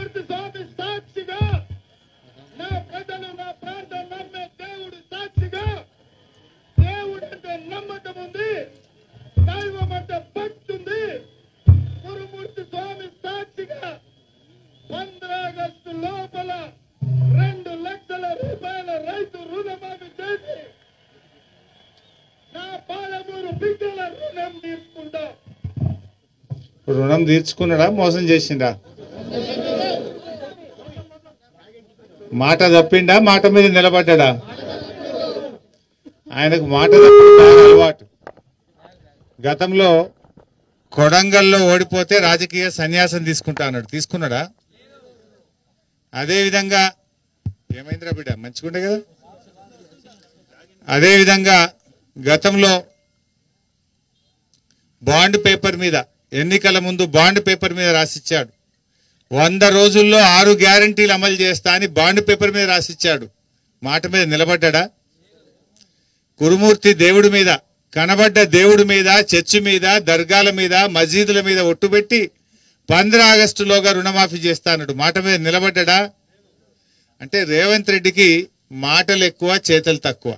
గురుమూర్తి స్వామి సాక్షిగా, నా ప్రజలు నా ప్రాంతం నమ్మే దేవుడు సాక్షిగా, దేవుడు అంటే నమ్మకం ఉంది, దైవం అంటే భక్తి ఉంది. గురుమూర్తి స్వామి సాక్షిగా 15 ఆగస్టు లోపల 2 లక్షల రూపాయల రైతు రుణమాఫీ చేసి నా పాలమూరు బిడ్డల రుణం తీసుకుంటా. రుణం తీర్చుకున్నాడా, మోసం చేసిండా? మాట తప్పిండా, మాట మీద నిలబడ్డా? ఆయనకు మాట తప్పడం అలవాటు. గతంలో కొడంగల్లో ఓడిపోతే రాజకీయ సన్యాసం తీసుకుంటా అన్నాడు, తీసుకున్నాడా? అదేవిధంగా ఏమైందిరా బిడ్డ, మంచిగుండే కదా. అదేవిధంగా గతంలో బాండ్ పేపర్ మీద, ఎన్నికల ముందు బాండ్ పేపర్ మీద రాసిచ్చాడు, 100 రోజుల్లో 6 గ్యారంటీలు అమలు చేస్తా అని బాండ్ పేపర్ మీద రాసిచ్చాడు. మాట మీద నిలబడ్డా? గురుమూర్తి దేవుడి మీద, కనబడ్డ దేవుడి మీద, చర్చి మీద, దర్గాల మీద, మసీదుల మీద ఒట్టుబెట్టి 15 ఆగస్టులోగా రుణమాఫీ చేస్తా అన్నాడు. మాట మీద నిలబడ్డా? అంటే రేవంత్ రెడ్డికి మాటలు ఎక్కువ, చేతలు తక్కువ.